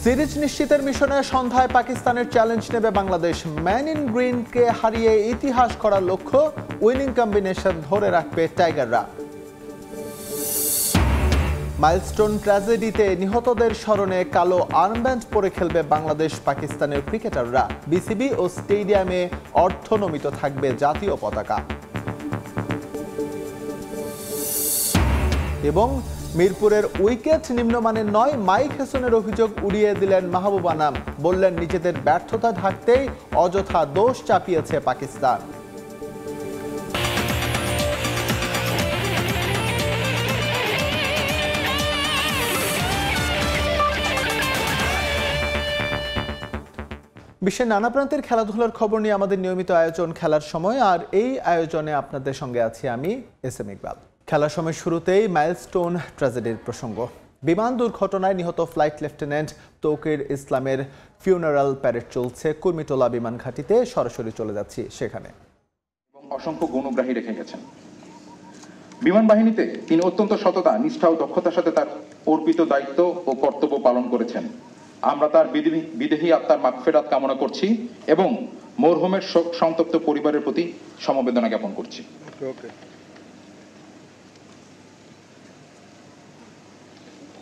Series নিশ্চিতের মিশনে সন্ধ্যায় পাকিস্তানের চ্যালেঞ্জ নেবে বাংলাদেশ। ম্যান ইন গ্রিনকে হারিয়ে ইতিহাস করার লক্ষ্য, উইনিং কম্বিনেশন ধরে রাখবে টাইগাররা। মাইলস্টোন ট্র্যাজেডিতে নিহতদের স্মরণে কালো আর্মব্যান্ড পরে খেলবে বাংলাদেশ পাকিস্তানের ক্রিকেটাররা। বিসিবি ও স্টেডিয়ামে অর্ধনমিত থাকবে জাতীয় পতাকা। এবং মিরপুরের উইকেট নিম্নমানের নয়, মাইক হেসনের অভিযোগ উড়িয়ে দিলেন মাহবুব আনাম। বললেন, নিজেদের ব্যর্থতা ঢাকতেই অযথা দোষ চাপিয়েছে পাকিস্তান। বিশ্বের নানা প্রান্তের খেলাধুলার খবর নিয়ে আমাদের নিয়মিত আয়োজন খেলার সময়, আর এই আয়োজনে আপনাদের সঙ্গে আছি আমি এসএম ইকবাল। খেলার সময় শুরুতেই মাইলস্টোন ট্র্যাজেডির প্রসঙ্গ। বিমান দুর্ঘটনায় নিহত ফ্লাইট লেফটেন্যান্ট তৌকির ইসলামের ফিউনারাল প্যারেড চলছে কুর্মিটোলা বিমান ঘাঁটিতে। সরাসরি চলে যাচ্ছি সেখানে। এবং অসংখ্য গুণগ্রাহী রেখে গেছেন। বিমান বাহিনীতে তিনি অত্যন্ত সততা, নিষ্ঠা ও দক্ষতার সাথে তার অর্পিত দায়িত্ব ও কর্তব্য পালন করেছেন। আমরা তার বিদেহী আত্মার মাগফিরাত কামনা করছি এবং মরহুমের শোক সন্তপ্ত পরিবারের প্রতি সমবেদনা জ্ঞাপন করছি।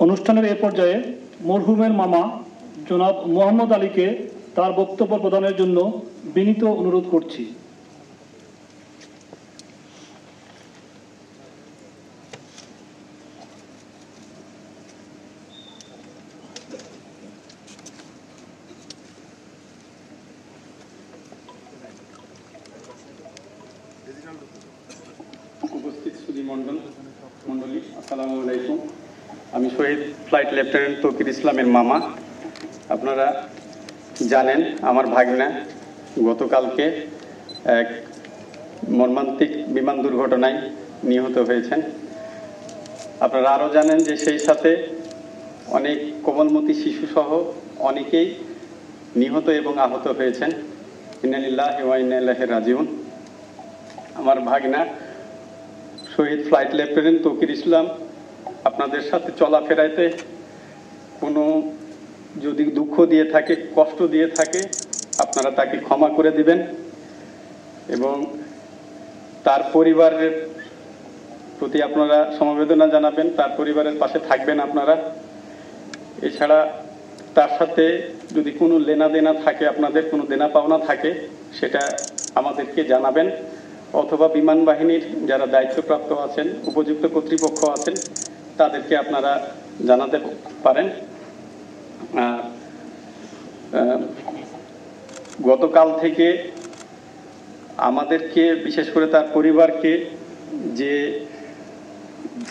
অনুষ্ঠানের এ পর্যায়ে মরহুমের মামা জনাব মোহাম্মদ আলীকে তার বক্তব্য প্রদানের জন্য বিনীত অনুরোধ করছি। উপস্থিত সুধী মণ্ডলী, আসসালামু আলাইকুম। আমি শহীদ ফ্লাইট লেফটেন্যান্ট তৌকির ইসলামের মামা। আপনারা জানেন আমার ভাগনা গতকালকে এক মর্মান্তিক বিমান দুর্ঘটনায় নিহত হয়েছেন। আপনারা আরও জানেন যে সেই সাথে অনেক কোমলমতি শিশুসহ অনেকেই নিহত এবং আহত হয়েছেন। ইন্না লিল্লাহি ওয়া ইন্না ইলাইহি রাজিউন। আমার ভাগনা শহীদ ফ্লাইট লেফটেন্যান্ট তৌকির ইসলাম আপনাদের সাথে চলাফেরাতে কোনো যদি দুঃখ দিয়ে থাকে, কষ্ট দিয়ে থাকে, আপনারা তাকে ক্ষমা করে দিবেন এবং তার পরিবারের প্রতি আপনারা সমবেদনা জানাবেন, তার পরিবারের পাশে থাকবেন আপনারা। এছাড়া তার সাথে যদি কোনো লেনা দেনা থাকে, আপনাদের কোনো দেনা পাওনা থাকে, সেটা আমাদেরকে জানাবেন, অথবা বিমান বাহিনীর যারা দায়িত্বপ্রাপ্ত আছেন, উপযুক্ত কর্তৃপক্ষ আছেন, তাদেরকে আপনারা জানাতে পারেন। গতকাল থেকে আমাদেরকে, বিশেষ করে তার পরিবারকে যে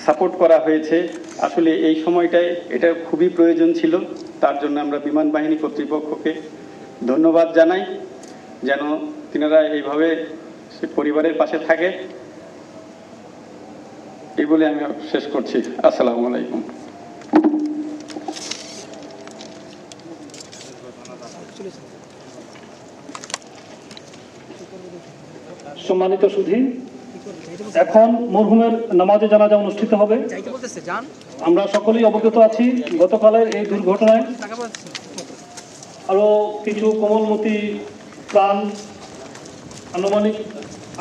সাপোর্ট করা হয়েছে, আসলে এই সময়টায় এটা খুবই প্রয়োজন ছিল। তার জন্য আমরা বিমান বাহিনী কর্তৃপক্ষকে ধন্যবাদ জানাই, যেন তিনারা এইভাবে পরিবারের পাশে থাকে। এই বলে আমি শেষ করছি। আসসালামু আলাইকুম। সম্মানিত সুধী, এখন মরহুমের নামাজে জানাজা অনুষ্ঠিত হবে। আমরা সকলেই অবগত আছি গতকালের এই দুর্ঘটনায় আরো কিছু কোমলমতি প্রাণ, আনুমানিক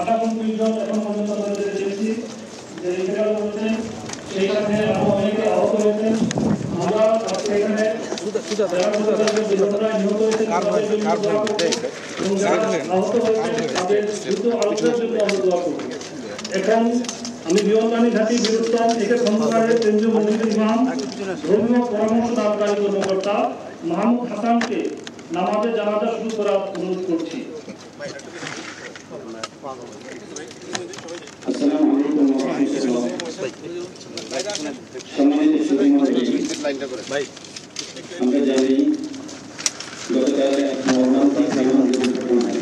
58 জন এখন পর্যন্ত আমরা দেখেছি যে ইন্তেকাল করেছেন, সেই সাথে আরো অনেকে আহত হয়েছেন। আমরা এখানে দুর্ঘটনায় নিহত হয়েছেন এখন আমি বিমানবাহিনী ঘাঁটি বীরুত্তম একে খন্দকারের কেন্দ্রীয় মসজিদের ইমাম, ধর্মীয় পরামর্শদানকারী কর্মকর্তা মাহমুদ হাসানকে নামাজে জানাজা শুরু করার অনুরোধ করছি। আসসালামু আলাইকুম ওয়া রাহমাতুল্লাহ। সম্মানিত সুধী মণ্ডলী, আমরা জানি গতকাল এক মর্মান্তিক বিমান দুর্ঘটনায়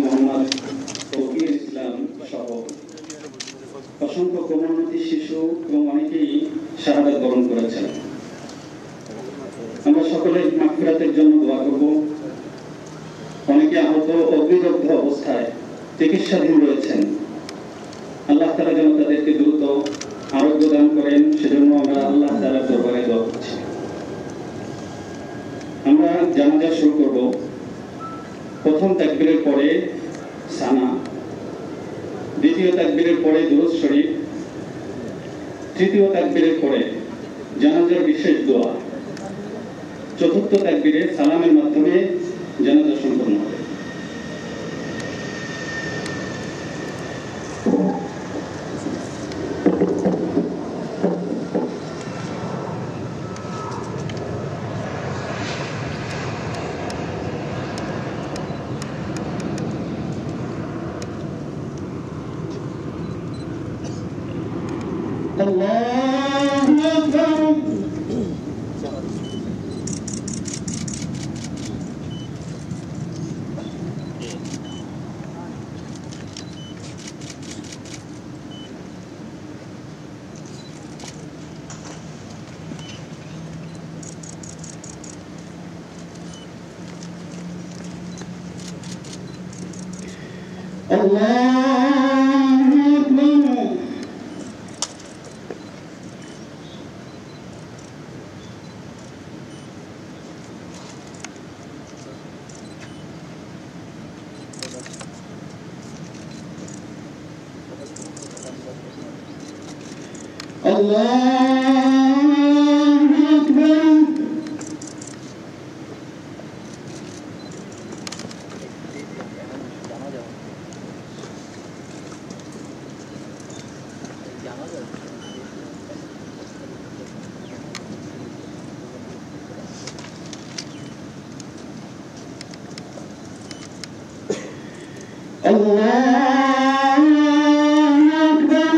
মোহাম্মদ তৌকির ইসলাম সহ অসংখ্য কোমলমতি শিশু এবং অনেকেই শাহাদাত বরণ করেছেন। আমরা সকলে মাগফিরাতের জন্য দোয়া করব। অনেকে আহত অগ্নিদগ্ধ অবস্থায় চিকিৎসাধীন রয়েছেন। আল্লাহ তাআলা যেন তাদেরকে দ্রুত আরোগ্য দান করেন, সেজন্য আমরা আল্লাহ তাআলার দরবারে দোয়া করছি। জানাজা শুরু করব। প্রথম তাকবীরের পরে সানা, দ্বিতীয় তাকবীরের পরে দুরূদ শরীফ, তৃতীয় তাকবীরের পরে জানাজার বিশেষ দোয়া, চতুর্থ তাকবীরে সালামের মাধ্যমে জানাজা সম্পন্ন হবে। আল্লাহু আকবার। আল্লাহু আকবার। আল্লাহু আকবার।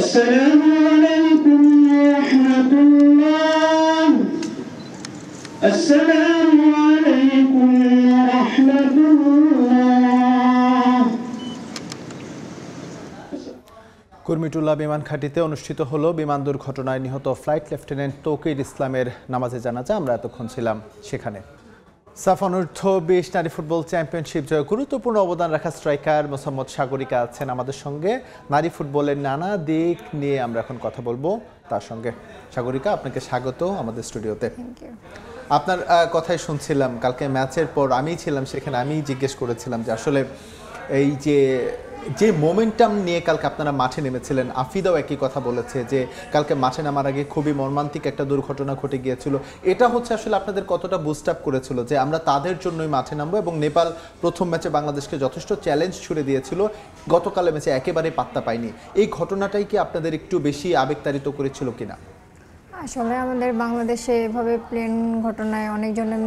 السلام عليكم ورحمة الله. السلام عليكم ورحمة الله. কুর্মিটুল্লাহ বিমান ঘাঁটিতে অনুষ্ঠিত হলো বিমান দুর্ঘটনায় নিহত ফ্লাইট লেফটেন্যান্ট তৌকির ইসলামের নামাজে জানাজা। আমরা এতক্ষণ ছিলাম সেখানে। সাফ অনূর্ধ্ব 20 নারী ফুটবল চ্যাম্পিয়নশিপ জয়ে গুরুত্বপূর্ণ অবদান রাখা স্ট্রাইকার মোসাম্মদ সাগরিকা আছেন আমাদের সঙ্গে। নারী ফুটবলের নানা দিক নিয়ে আমরা এখন কথা বলবো তার সঙ্গে। সাগরিকা, আপনাকে স্বাগত আমাদের স্টুডিওতে। আপনার কথাই শুনছিলাম, কালকে ম্যাচের পর আমি ছিলাম সেখানে, আমি জিজ্ঞেস করেছিলাম যে আসলে এই যে মোমেন্টাম নিয়ে কালকে আপনারা মাঠে নেমেছিলেন, আফিদাও একই কথা বলেছে যে কালকে মাঠে নামার আগে খুবই মর্মান্তিক একটা দুর্ঘটনা ঘটে গিয়েছিল। এটা হচ্ছে আসলে আপনাদের কতটা বুস্ট আপ করেছিল যে আমরা তাদের জন্যই মাঠে নামবো, এবং নেপাল প্রথম ম্যাচে বাংলাদেশকে যথেষ্ট চ্যালেঞ্জ ছুড়ে দিয়েছিল, গতকালের ম্যাচে একেবারে পাত্তা পায়নি। এই ঘটনাটাই কি আপনাদের একটু বেশি আবেগতাড়িত করেছিল কিনা? আসলে আমাদের বাংলাদেশে এভাবে প্লেন ঘটনায় অনেকজনে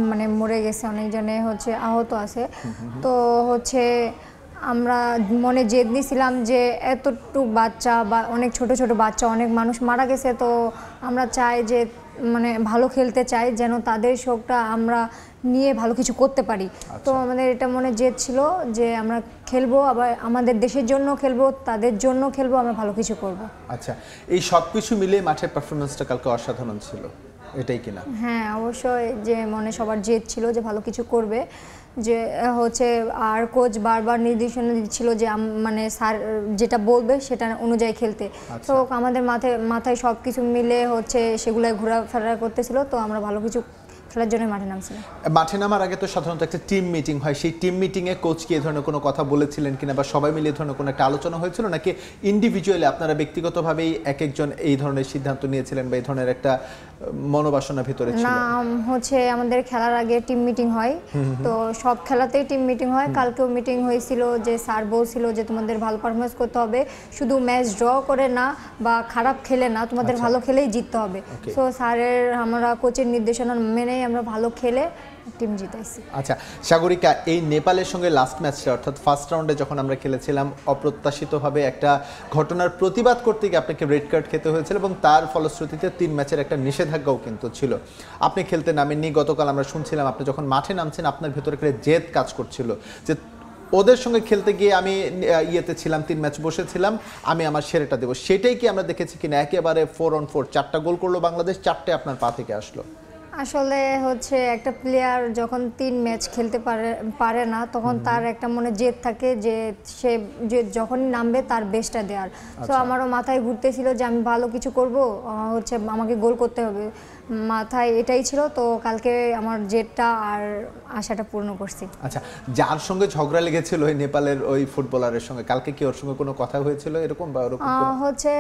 মানে মরে গেছে, অনেকজনে হচ্ছে আহত আছে। তো হচ্ছে আমরা মনে জেদ নিয়েছিলাম যে এতটুকু বাচ্চা বা অনেক ছোট ছোট বাচ্চা, অনেক মানুষ মারা গেছে, তো আমরা চাই যে মানে ভালো খেলতে চাই, যেন তাদের শোকটা আমরা নিয়ে ভালো কিছু করতে পারি। তো আমাদের এটা মনে জেদ ছিল যে আমরা খেলবো, আবার আমাদের দেশের জন্য খেলবো, তাদের জন্য খেলবো, আমরা ভালো কিছু করব। আচ্ছা, এই সব কিছু মিলিয়ে মাঠের পারফরমেন্সটা কালকে অসাধারণ ছিল, এটাই কিনা? হ্যাঁ, অবশ্যই যে মনে সবার জেদ ছিল যে ভালো কিছু করবে, যে হচ্ছে আর কোচ বারবার নির্দেশনা দিচ্ছিল যে মানে স্যার যেটা বলবে সেটা অনুযায়ী খেলতে। তো আমাদের মাথায় সব কিছু মিলে হচ্ছে সেগুলোয় ঘোরাফেরা করতেছিল, তো আমরা ভালো কিছু খেলার জন্য মাঠে নামছিলাম। মাঠে নামার আগে তো সাধারণত একটা টিম মিটিং হয়, সেই টিম মিটিংয়ে কোচ কি এই ধরনের কোনো কথা বলেছিলেন কিনা, বা সবাই মিলে এই ধরনের কোনো একটা আলোচনা হয়েছিল, নাকি ইন্ডিভিজুয়ালি আপনারা ব্যক্তিগতভাবেই এক একজন এই ধরনের সিদ্ধান্ত নিয়েছিলেন বা এই ধরনের একটা মনোবাসনা ভিতরে ছিল? না, হচ্ছে আমাদের খেলার আগে টিম মিটিং হয়, তো সব খেলাতেই টিম মিটিং হয়। কালকেও মিটিং হয়েছিল যে স্যার বলছিল যে তোমাদের ভালো পারফরমেন্স করতে হবে, শুধু ম্যাচ ড্র করে না বা খারাপ খেলে না, তোমাদের ভালো খেলেই জিততে হবে। তো স্যারের আমরা কোচের নির্দেশনা মেনে আমরা ভালো খেলে টিম জিতাইছি। আচ্ছা সাগরিকা, এই নেপালের সঙ্গে লাস্ট ম্যাচটা অর্থাৎ ফার্স্ট রাউন্ডে যখন আমরা খেলেছিলাম, অপ্রত্যাশিতভাবে একটা ঘটনার প্রতিবাদ করতে গিয়ে আপনাকে রেড কার্ড খেতে হয়েছিল, এবং তার ফলশ্রুতিতে 3 ম্যাচের একটা নিষেধাজ্ঞাও কিন্তু ছিল। আপনি খেলতে নামেননি, গতকাল আমরা শুনছিলাম আপনি যখন মাঠে নামছেন আপনার ভেতরে একটা জেদ কাজ করছিল যে ওদের সঙ্গে খেলতে গিয়ে আমি ইয়েতে ছিলাম, 3 ম্যাচ বসেছিলাম, আমি আমার সেরাটা দেবো। সেটাই কি আমরা দেখেছি কিনা? একেবারে 4 on 4 4টা গোল করলো বাংলাদেশ, 4টে আপনার পা থেকে আসলো। আসলে হচ্ছে একটা প্লেয়ার যখন 3 ম্যাচ খেলতে পারে না, তখন তার একটা মনে জেদ থাকে যে সে যে যখনই নামবে তার বেস্টটা দেওয়ার। তো আমারও মাথায় ঘুরতেছিল যে আমি ভালো কিছু করব, হচ্ছে আমাকে গোল করতে হবে, মাথায় এটাই ছিল। তো কালকে আমার জেদটা আর আশাটা পূর্ণ করছি। আচ্ছা, যার সঙ্গে ঝগড়া লেগেছিল ওই নেপালের ওই ফুটবলারের সঙ্গে, কালকে কি ওর সঙ্গে কোনো কথা হয়েছিল এরকম বা ওরকম? হচ্ছে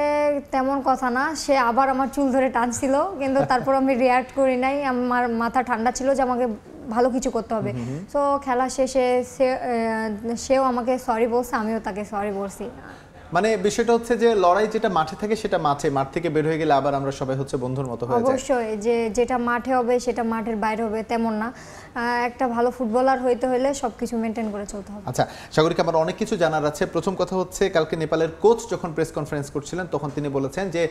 তেমন কথা না, সে আবার আমার চুল ধরে টানছিল, কিন্তু তারপর আমি রিয়াক্ট করি নাই। আমার মাথা ঠান্ডা ছিল যে আমাকে ভালো কিছু করতে হবে। তো খেলা শেষে সেও আমাকে সরি বলছে, আমিও তাকে সরি বলছি। মানে বিষয়টা হচ্ছে যে লড়াই যেটা মাঠে থাকে সেটা মাঠ থেকে বের হয়ে গেলে আবার আমরা সবাই হচ্ছে বন্ধুর মতো হয়ে যাই। অবশ্যই, যেটা মাঠে হবে সেটা মাঠের বাইরে হবে তেমন না। একটা ভালো ফুটবলার হইতে হলে সবকিছু মেনটেন করে চলতে হবে। আচ্ছা সাগরিকা, আমার অনেক কিছু জানার আছে। প্রথম কথা হচ্ছে, কালকে নেপালের কোচ যখন প্রেস কনফারেন্স করছিলেন তখন তিনি বলেছেন যে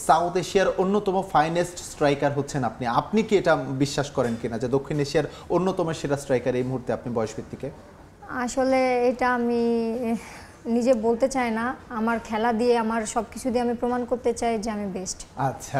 সাউথ এশিয়ার অন্যতম ফাইনেস্ট স্ট্রাইকার হচ্ছেন আপনি। আপনি কি এটা বিশ্বাস করেন কিনা যে দক্ষিণ এশিয়ার অন্যতম সেরা স্ট্রাইকার এই মুহূর্তে আপনি বয়স ভিত্তিকে? আসলে এটা আমি নিজে বলতে চাই না, আমার খেলা দিয়ে আমার সবকিছু দিয়ে আমি প্রমাণ করতে চাই যে আমি বেস্ট। আচ্ছা,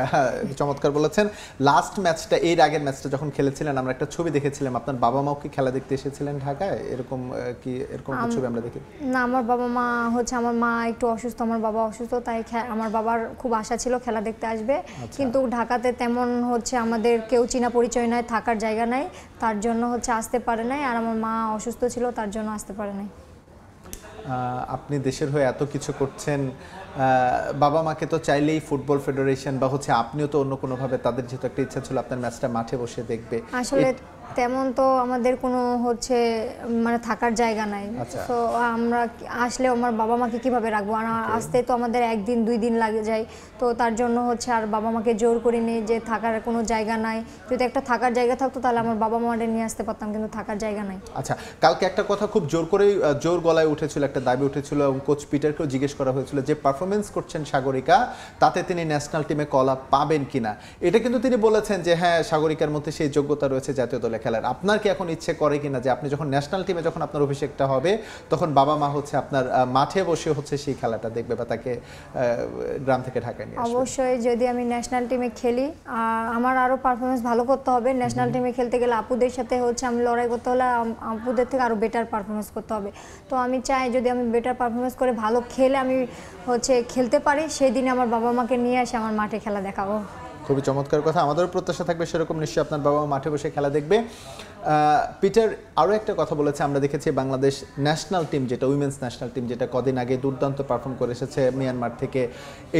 চমৎকার বলেছেন। লাস্ট ম্যাচটা, এর আগের ম্যাচটা যখন খেলেছিলেন আমরা একটা ছবি দেখেছিলাম, আপনার বাবা মাও কি খেলা দেখতে এসেছিলেন ঢাকায়? এরকম কি এরকম ছবি আমরা দেখি? না, আমার বাবা মা হচ্ছে, আমার মা একটু অসুস্থ, আমার বাবা অসুস্থ, তাই আমার বাবার খুব আশা ছিল খেলা দেখতে আসবে, কিন্তু ঢাকাতে তেমন হচ্ছে আমাদের কেউ চিনা পরিচয় নাই, থাকার জায়গা নাই, তার জন্য হচ্ছে আসতে পারে নাই। আর আমার মা অসুস্থ ছিল, তার জন্য আসতে পারে নাই। আপনি দেশের হয়ে এত কিছু করছেন, বাবা মাকে তো চাইলেই ফুটবল ফেডারেশন বা হচ্ছে আপনিও তো অন্য কোনোভাবে, তাদের যেহেতু একটা ইচ্ছা ছিল আপনার ম্যাচটা মাঠে বসে দেখবে। আসলে তেমন তো আমাদের কোনো হচ্ছে মানে থাকার জায়গা নাই, তো আমরা আসলে আমার বাবা মাকে কিভাবে রাখবো? আর আসতে তো আমাদের 1 দিন 2 দিন লাগে যায়, তো তার জন্য হচ্ছে আর বাবা মাকে জোর করিনি যে থাকার কোনো জায়গা নাই। যদি একটা থাকার জায়গা থাকতো তাহলে আমার বাবা মাকে নিয়ে আসতে পারতাম, কিন্তু থাকার জায়গা নাই। আচ্ছা, কালকে একটা কথা খুব জোর গলায় উঠেছিল, একটা দাবি উঠেছিল এবং কোচ পিটারকেও জিজ্ঞেস করা হয়েছিল যে পারফরমেন্স করছেন সাগরিকা, তাতে তিনি ন্যাশনাল টিমে কল আপ পাবেন কিনা। এটা কিন্তু তিনি বলেছেন যে হ্যাঁ, সাগরিকার মধ্যে সেই যোগ্যতা রয়েছে জাতীয় দলে খেলার। আপনার কি এখন ইচ্ছে করে কিনা যে আপনি যখন ন্যাশনাল টিমে যখন আপনার অভিষেকটা হবে তখন বাবা মা হচ্ছে আপনার মাঠে বসে হচ্ছে সেই খেলাটা দেখবে বা তাকে গ্রাম থেকে ঢাকায় নিয়ে আসবে? অবশ্যই, যদি আমি ন্যাশনাল টিমে খেলি আমার আরও পারফরমেন্স ভালো করতে হবে। ন্যাশনাল টিমে খেলতে গেলে আপুদের সাথে হচ্ছে আমি লড়াই করতে হলে আপুদের থেকে আরও বেটার পারফরমেন্স করতে হবে। তো আমি চাই যদি আমি বেটার পারফরমেন্স করে ভালো খেলে আমি হচ্ছে খেলতে পারি, সেই দিনে আমার বাবা মাকে নিয়ে এসে আমার মাঠে খেলা দেখাবো। খুবই চমৎকার কথা। আমাদেরও প্রত্যাশা থাকবে সেরকম, নিশ্চয়ই আপনার বাবা মাঠে বসে খেলা দেখবে। পিটার আরও একটা কথা বলেছে, আমরা দেখেছি বাংলাদেশ ন্যাশনাল টিম যেটা উইমেন্স ন্যাশনাল টিম যেটা কদিন আগে দুর্দান্ত পারফর্ম করে এসেছে, মিয়ানমার থেকে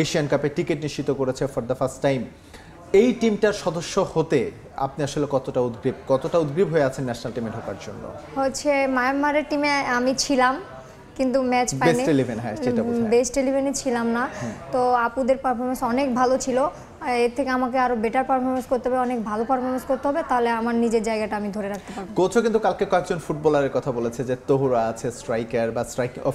এশিয়ান কাপে টিকিট নিশ্চিত করেছে ফর দ্য ফার্স্ট টাইম। এই টিমটার সদস্য হতে আপনি আসলে কতটা উদ্গ্রীব হয়ে আছেন ন্যাশনাল টিমে ঢোকার জন্য? হচ্ছে মায়ানমারের টিমে আমি ছিলাম, কিন্তু ম্যাচ পাইনি, বেস্ট 11-এ ছিলাম না। তো আপুদের পারফরমেন্স অনেক ভালো ছিল, এর থেকে আমাকে আরো বেটার পারফরমেন্স করতে হবে, অনেক ভালো পারফরমেন্স করতে হবে, তাহলে আমার নিজের জায়গাটা আমি ধরে রাখতে পারবো। কোচও কিন্তু কালকে কয়েকজন ফুটবলারের কথা বলেছে যে তহুরা আছে স্ট্রাইকার বা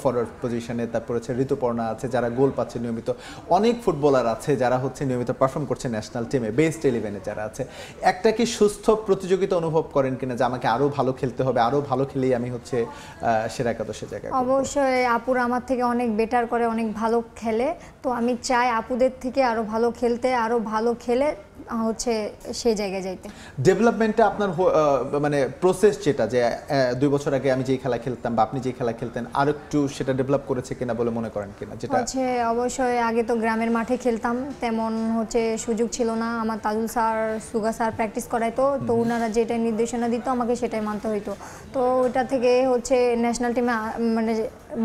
ফরওয়ার্ড পজিশনে, তারপর হচ্ছে ঋতুপর্ণা আছে যারা গোল পাচ্ছে নিয়মিত, অনেক ফুটবলার আছে যারা হচ্ছে নিয়মিত পারফর্ম করছে ন্যাশনাল টিমে, বেস্ট 11-এ যারা আছে। একটা কি সুস্থ প্রতিযোগিতা অনুভব করেন কিনা যে আমাকে আরো ভালো খেলতে হবে, আরো ভালো খেলেই আমি হচ্ছে সেরা একাদশের জায়গায়? অবশ্যই, আপুরা আমার থেকে অনেক বেটার করে, অনেক ভালো খেলে, তো আমি চাই আপুদের থেকে আরো ভালো খেলতে, আরো ভালো খেলে হচ্ছে সেই জায়গায় যাইতে। ডেভেলপমেন্টটা আপনার মানে প্রসেস যেটা, যে 2 বছর আগে আমি যেই খেলা খেলতাম বা আপনি যেই খেলা খেলতেন আর একটু সেটা ডেভেলপ করেছে কিনা বলে মনে করেন কিনা? যেটা হচ্ছে অবশ্যই, আগে তো গ্রামের মাঠে খেলতাম, তেমন হচ্ছে সুযোগ ছিল না। আমার তাজুল স্যার, সুগা স্যার প্র্যাকটিস করাইতো, তো ওনারা যেটা নির্দেশনা দিত আমাকে সেটাই মানতে হইতো। তো ওইটা থেকে হচ্ছে ন্যাশনাল টিমে মানে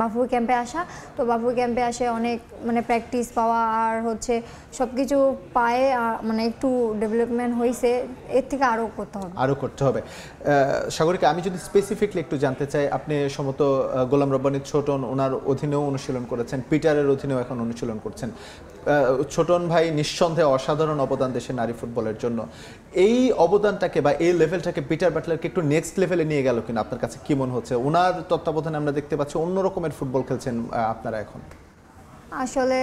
বাফুফে ক্যাম্পে আসা, তো বাফুফে ক্যাম্পে আসে অনেক মানে প্র্যাকটিস পাওয়া আর হচ্ছে সব কিছু পায়ে মানে একটু ডেভেলপমেন্ট হয়েছে, এর থেকে আরও করতে হবে। সাগরিকা, আমি যদি স্পেসিফিকলি একটু জানতে চাই, আপনি সম্ভবত গোলাম রব্বানী ছোটন ওনার অধীনেও অনুশীলন করেছেন, পিটারের অধীনেও এখন অনুশীলন করছেন। ছোটন ভাই নিঃসন্দেহে অসাধারণ অবদান দেশের নারী ফুটবলের জন্য। এই অবদানটাকে বা এই লেভেলটাকে পিটার বাটলারকে একটু নেক্সট লেভেলে নিয়ে গেল কিনা আপনার কাছে কি মনে হচ্ছে? ওনার তত্ত্বাবধানে আমরা দেখতে পাচ্ছি অন্য রকমের ফুটবল খেলছেন আপনারা এখন। আসলে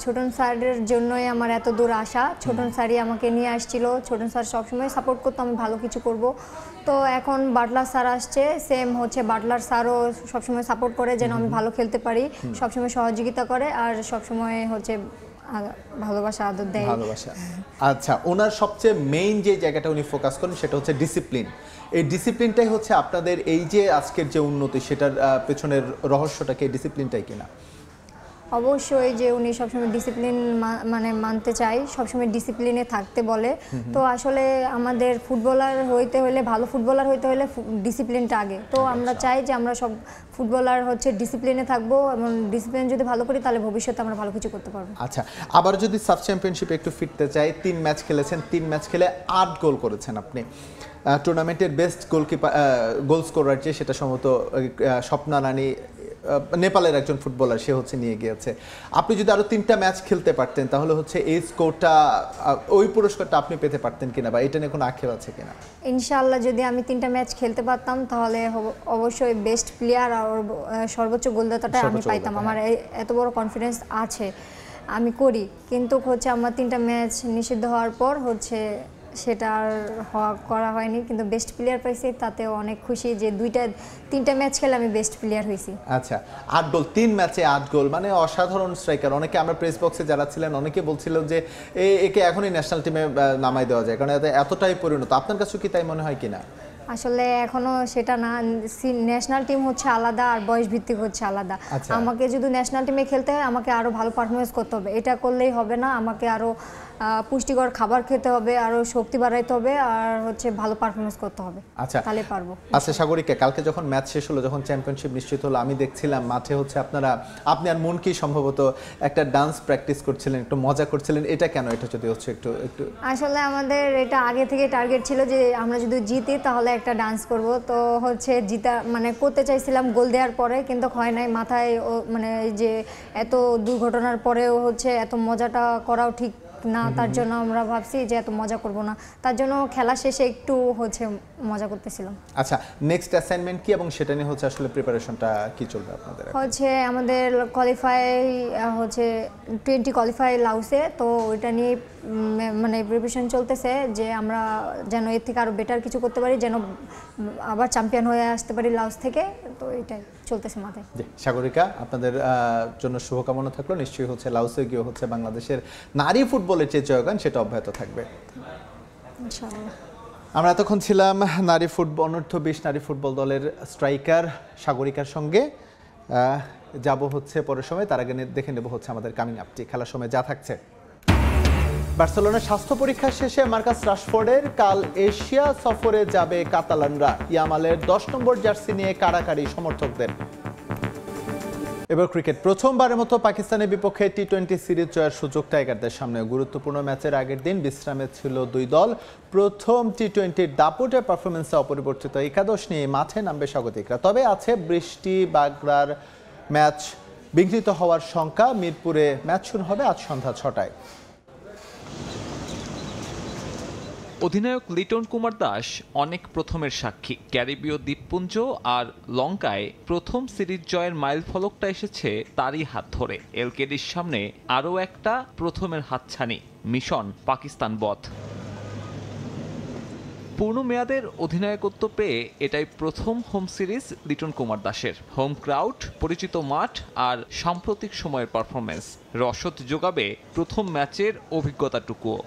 ছোটন স্যারের জন্যই আমার এত দূর আসা। ছোটন স্যারই আমাকে নিয়ে আসছিল, ছোটন স্যার সবসময় সাপোর্ট করতো আমি ভালো কিছু করব। তো এখন বাটলার স্যার আসছে, সেম হচ্ছে বাটলার স্যারও সবসময় সাপোর্ট করে যেন আমি ভালো খেলতে পারি, সবসময় সহযোগিতা করে আর সবসময় হচ্ছে ভালোবাসা আদর দেয়। ভালোবাসা। আচ্ছা, ওনার সবচেয়ে মেইন যে জায়গাটা উনি ফোকাস করেন সেটা হচ্ছে ডিসিপ্লিন। এই ডিসিপ্লিনটাই হচ্ছে আপনাদের এই যে আজকের যে উন্নতি সেটার পেছনের রহস্যটাকে ডিসিপ্লিনটাই কিনা? অবশ্যই যে উনি সবসময় ডিসিপ্লিন মানে মানতে চাই, সবসময় ডিসিপ্লিনে থাকতে বলে। তো আসলে আমাদের ফুটবলার হইতে হলে, ভালো ফুটবলার হইতে হলে ডিসিপ্লিনটা আগে। তো আমরা চাই যে আমরা সব ফুটবলার হচ্ছে ডিসিপ্লিনে থাকবো এবং ডিসিপ্লিন যদি ভালো করি তাহলে ভবিষ্যতে আমরা ভালো কিছু করতে পারবো। আচ্ছা, আবার যদি সাব চ্যাম্পিয়নশিপে একটু ফিরতে চাই, 3 ম্যাচ খেলেছেন, 3 ম্যাচ খেলে 8 গোল করেছেন আপনি। টুর্নামেন্টের বেস্ট গোল স্কোরার যে সেটা সম্ভবত স্বপ্না রানী, নেপালের একজন ফুটবলার, সে হচ্ছে নিয়ে গিয়েছে। আপনি যদি আরো 3টা ম্যাচ খেলতে পারতেন তাহলে হচ্ছে এই স্কোরটা, ওই পুরস্কারটা আপনি পেতে পারতেন কিনা, বা এটা নিয়ে কোনো আক্ষেপ আছে কিনা? ইনশাআল্লাহ যদি আমি 3টা ম্যাচ খেলতে পারতাম তাহলে অবশ্যই বেস্ট প্লেয়ার আর সর্বোচ্চ গোলদাতাটা আমি পাইতাম। আমার এত বড় কনফিডেন্স আছে, আমি করি। কিন্তু হচ্ছে আমার 3টা ম্যাচ নিষিদ্ধ হওয়ার পর হচ্ছে সেটা আর করা হয়নি, কিন্তু বেস্ট প্লেয়ার পাইছি, তাতেও অনেক খুশি যে 3টা ম্যাচ খেলে আমি বেস্ট প্লেয়ার হয়েছি। আচ্ছা, 8 গোল, 3 ম্যাচে 8 গোল, মানে অসাধারণ স্ট্রাইকার। অনেকে আমরা প্রেস বক্সে যারা ছিলেন অনেকে বলছিল যে একে এখনই ন্যাশনাল টিমে নামাই দেওয়া যায়, কারণ এতটাই পরিণত। আপনার কাছে কি তাই মনে হয় কিনা? আসলে এখনো সেটা না, ন্যাশনাল টিম হচ্ছে আলাদা আর বয়স ভিত্তিক হচ্ছে আলাদা। আমাকে যদি ন্যাশনাল টিমে খেলতে হয় আমাকে আরো ভালো পারফরমেন্স করতে হবে, এটা করলেই হবে না। আমাকে আরো পুষ্টিকর খাবার খেতে হবে, আরো শক্তি বাড়াইতে হবে আর হচ্ছে ভালো পারফরমেন্স করতে হবে। আচ্ছা, তাহলে পারবো। আচ্ছা সাগরিকা, কালকে যখন ম্যাচ শেষ হলো, যখন চ্যাম্পিয়নশিপ নিশ্চিত হলো, আমি দেখছিলাম মাঠে হচ্ছে আপনি আর মনকি সম্ভবত একটা ডান্স প্র্যাকটিস করছিলেন, একটু মজা করছিলেন। এটা কেন? এটা যদি হচ্ছে একটু আসলে আমাদের এটা আগে থেকে টার্গেট ছিল যে আমরা যদি জিতি তাহলে একটা ডান্স করব। তো হচ্ছে জিতা মানে করতে চাইছিলাম গোল দেওয়ার পরে, কিন্তু হয় নাই। মাথায় মানে যে এত দুর্ঘটনার পরেও হচ্ছে এত মজাটা করাও ঠিক না, তার জন্য আমরা ভাবছি যে এত মজা করব না, তার জন্য খেলা শেষে একটু হচ্ছে মজা করতেছিলাম। আচ্ছা, নেক্সট অ্যাসাইনমেন্ট কি এবং সেটা নিয়ে হচ্ছে আসলে প্রিপারেশনটা কি চলবে আপনাদের? হচ্ছে আমাদের কোয়ালিফাই হচ্ছে 20 কোয়ালিফাই লাউসে, তো ওইটা নিয়ে মানে প্রিপারেশন চলতেছে যে আমরা যেন এর থেকে আরো বেটার কিছু করতে পারি, যেন আবার চ্যাম্পিয়ন হয়ে আসতে পারি লাউস থেকে। তো এটাই চলতেছে মাথায়। জি, সাগরিকা, আপনাদের জন্য শুভকামনা থাকলো। নিশ্চয়ই হচ্ছে লাউসে গিয়ে হচ্ছে বাংলাদেশের নারী ফুটবলের যে জয়গান সেটা অব্যাহত থাকবে ইনশাআল্লাহ। আমরা এতক্ষণ ছিলাম অনূর্ধ্ব 20 নারী ফুটবল দলের স্ট্রাইকার সাগরিকার সঙ্গে। যাব হচ্ছে পরের সময়, তার আগে দেখে নেব হচ্ছে আমাদের কামিং আপটি খেলার সময় যা থাকছে। বার্সেলোনার স্বাস্থ্য পরীক্ষা শেষে মার্কাস রাশফোর্ডের কাল এশিয়া সফরে যাবে কাতালানরা। ইয়ামালের 10 নম্বর জার্সি নিয়ে কাড়াকাড়ি সমর্থকদের। এবার ক্রিকেট, প্রথমবারের মতো পাকিস্তানের বিপক্ষে টি-20 সিরিজ জয়ের সুযোগ টাইগারদের সামনে। গুরুত্বপূর্ণ ম্যাচের আগের দিন বিশ্রামে ছিল দুই দল। প্রথম টি-20 দাপুটে পারফরমেন্সে অপরিবর্তিত একাদশ নিয়ে মাঠে নামবে স্বাগতিকরা। তবে আছে বৃষ্টি, বাগড়ার ম্যাচ বিঘ্নিত হওয়ার শঙ্কা। মিরপুরে ম্যাচ শুরু হবে আজ সন্ধ্যা 6টায়। অধিনায়ক লিটন কুমার দাস অনেক প্রথমের সাক্ষী। ক্যারিবীয় দ্বীপপুঞ্জ আর লঙ্কায় প্রথম সিরিজ জয়ের মাইল ফলকটা এসেছে তারই হাত ধরে। এলকেডির সামনে আরও একটা প্রথমের হাতছানি, মিশন পাকিস্তান বধ। পূর্ণ মেয়াদের অধিনায়কত্ব পেয়ে এটাই প্রথম হোম সিরিজ লিটন কুমার দাসের। হোম ক্রাউড, পরিচিত মাঠ আর সাম্প্রতিক সময়ের পারফরমেন্স রসদ যোগাবে প্রথম ম্যাচের অভিজ্ঞতাটুকুও।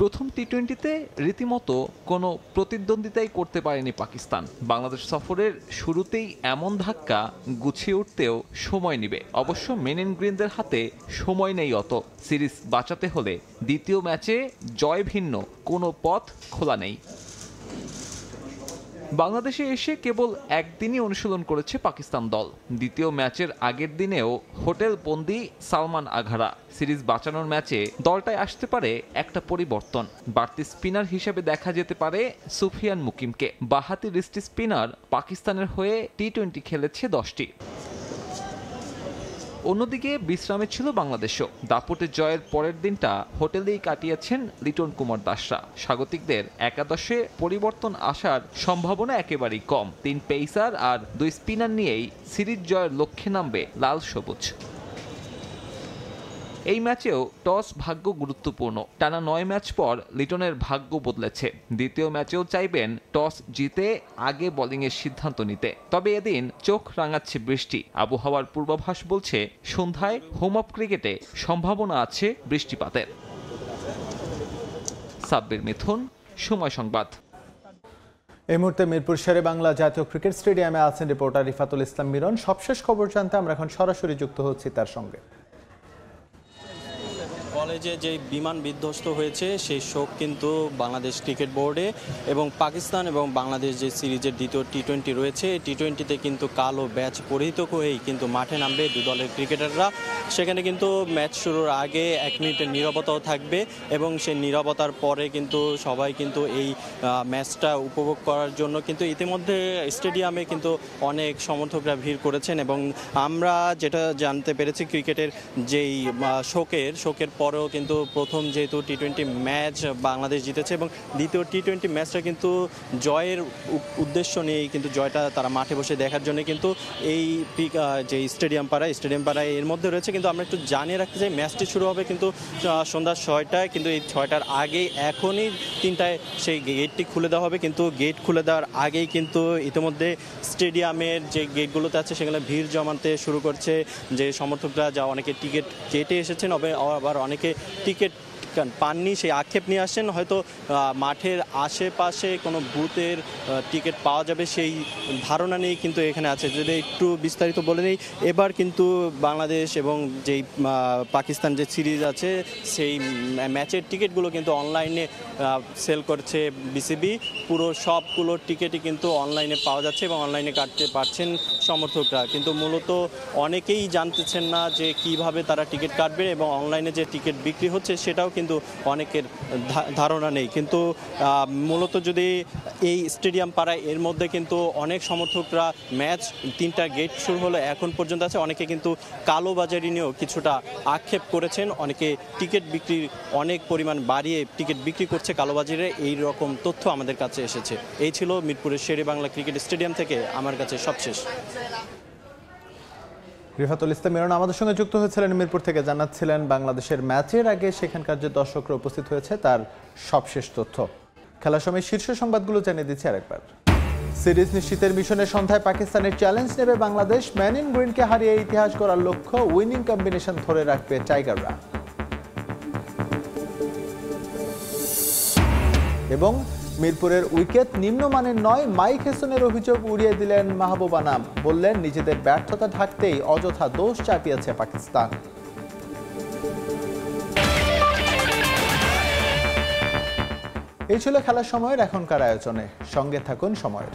প্রথম টি-20তে রীতিমতো কোনো প্রতিদ্বন্দ্বিতাই করতে পারেনি পাকিস্তান। বাংলাদেশ সফরের শুরুতেই এমন ধাক্কা গুছিয়ে উঠতেও সময় নেবে। অবশ্য মেন ইন গ্রিনদের হাতে সময় নেই অত। সিরিজ বাঁচাতে হলে দ্বিতীয় ম্যাচে জয় ভিন্ন কোনো পথ খোলা নেই। বাংলাদেশে এসে কেবল একদিনই অনুশীলন করেছে পাকিস্তান দল। দ্বিতীয় ম্যাচের আগের দিনেও হোটেল বন্দি সালমান আঘারা। সিরিজ বাঁচানোর ম্যাচে দলটায় আসতে পারে একটা পরিবর্তন। বাড়তি স্পিনার হিসেবে দেখা যেতে পারে সুফিয়ান মুকিমকে। বাঁহাতি রিস্টি স্পিনার পাকিস্তানের হয়ে টি-20 খেলেছে 10টি। অন্যদিকে বিশ্রামে ছিল বাংলাদেশও। দাপুটের জয়ের পরের দিনটা হোটেলেই কাটিয়েছেন লিটন কুমার দাসরা। স্বাগতিকদের একাদশে পরিবর্তন আসার সম্ভাবনা একেবারেই কম। 3 পেসার আর 2 স্পিনার নিয়েই সিরিজ জয়ের লক্ষ্যে নামবে লাল সবুজ। এই ম্যাচেও টস ভাগ্য গুরুত্বপূর্ণ। টানা 9 ম্যাচ পর লিটনের ভাগ্য বদলেছে। দ্বিতীয় ম্যাচেও চাইবেন টস জিতে আগে বোলিংয়ের সিদ্ধান্ত নিতে। তবে এদিন চোখ রাঙাচ্ছে বৃষ্টি। আবহাওয়ার পূর্বাভাস বলছে সন্ধ্যায় হোম অফ ক্রিকেটে সম্ভাবনা আছে বৃষ্টিপাতের। সাব্বির মিথুন, সময় সংবাদ। এই মুহূর্তে মিরপুর শেরে বাংলা জাতীয় ক্রিকেট স্টেডিয়ামে আছেন রিপোর্টার রিফাতুল ইসলাম মিরন। সবশেষ খবর জানতে আমরা এখন সরাসরি যুক্ত হচ্ছি তার সঙ্গে। কলেজে যে বিমান বিধ্বস্ত হয়েছে সেই শোক কিন্তু বাংলাদেশ ক্রিকেট বোর্ডে এবং পাকিস্তান এবং বাংলাদেশ যে সিরিজের দ্বিতীয় টি-20 রয়েছে টি-20তে কিন্তু কালো ব্যাচ পরিহিত হয়েই কিন্তু মাঠে নামবে দুই দলের ক্রিকেটাররা। সেখানে কিন্তু ম্যাচ শুরুর আগে 1 মিনিটের নীরবতাও থাকবে এবং সেই নীরবতার পরে কিন্তু সবাই কিন্তু এই ম্যাচটা উপভোগ করার জন্য কিন্তু ইতিমধ্যে স্টেডিয়ামে কিন্তু অনেক সমর্থকরা ভিড় করেছেন এবং আমরা যেটা জানতে পেরেছি ক্রিকেটের যেই শোকের পরেও কিন্তু প্রথম যেহেতু টি-20 ম্যাচ বাংলাদেশ জিতেছে এবং দ্বিতীয় টি-20 ম্যাচটা কিন্তু জয়ের উদ্দেশ্য নিয়েই কিন্তু জয়টা তারা মাঠে বসে দেখার জন্য কিন্তু এই যে স্টেডিয়াম পাড়ায় এর মধ্যে রয়েছে। কিন্তু আমরা একটু জানিয়ে রাখতে চাই ম্যাচটি শুরু হবে কিন্তু সন্ধ্যা 6টায়, কিন্তু এই 6টার আগেই এখনই 3টায় সেই গেটটি খুলে দেওয়া হবে। কিন্তু গেট খুলে দেওয়ার আগেই কিন্তু ইতিমধ্যে স্টেডিয়ামের যে গেটগুলোতে আছে সেখানে ভিড় জমাতে শুরু করছে যে সমর্থকরা, যা অনেকে টিকিট কেটে এসেছেন আবার অনেকে টিকিট পাননি, সেই আক্ষেপ নিয়ে আসছেন। হয়তো মাঠের আশেপাশে কোনো বুথের টিকিট পাওয়া যাবে সেই ধারণা নেই কিন্তু এখানে আছে। যদি একটু বিস্তারিত বলে নেই, এবার কিন্তু বাংলাদেশ এবং যেই পাকিস্তান যে সিরিজ আছে সেই ম্যাচের টিকিটগুলো কিন্তু অনলাইনে সেল করছে বিসিবি। পুরো সবগুলো টিকিটই কিন্তু অনলাইনে পাওয়া যাচ্ছে এবং অনলাইনে কাটতে পারছেন সমর্থকরা। কিন্তু মূলত অনেকেই জানতেছেন না যে কিভাবে তারা টিকিট কাটবে এবং অনলাইনে যে টিকিট বিক্রি হচ্ছে সেটাও কিন্তু অনেকের ধারণা নেই। কিন্তু মূলত যদি এই স্টেডিয়াম পাড়ায় এর মধ্যে কিন্তু অনেক সমর্থকরা ম্যাচ 3টা গেট শুরু হলো এখন পর্যন্ত আছে, অনেকে কিন্তু কালোবাজারি নিয়েও কিছুটা আক্ষেপ করেছেন। অনেকে টিকিট বিক্রির অনেক পরিমাণ বাড়িয়ে টিকিট বিক্রি করছে কালোবাজারে, এই রকম তথ্য আমাদের কাছে এসেছে। এই ছিল মিরপুরের শেরে বাংলা ক্রিকেট স্টেডিয়াম থেকে আমার কাছে সবশেষ। রিফাতুল ইসলাম মিরন আমাদের সঙ্গে যুক্ত হয়েছিলেন মিরপুর থেকে, জানাচ্ছিলেন বাংলাদেশের ম্যাচের আগে সেখানকার যে দর্শকরা উপস্থিত হয়েছে তার সবশেষ তথ্য। খেলার সময় শীর্ষ সংবাদগুলো জানিয়ে দিচ্ছি আরেকবার। সিরিজ নিশ্চিতের মিশনে সন্ধ্যায় পাকিস্তানের চ্যালেঞ্জ নেবে বাংলাদেশ। ম্যান ইন গ্রিনকে হারিয়ে ইতিহাস গড়ার লক্ষ্য, উইনিং কম্বিনেশন ধরে রাখবে টাইগাররা। এবং মিরপুরের উইকেট নিম্নমানের নয়, মাইক হেসনের অভিযোগ উড়িয়ে দিলেন মাহবুব আনাম। বললেন নিজেদের ব্যর্থতা ঢাকতেই অযথা দোষ চাপিয়েছে পাকিস্তান। এই ছিল খেলার সময়ের এখনকার আয়োজনে। সঙ্গে থাকুন সময়ের।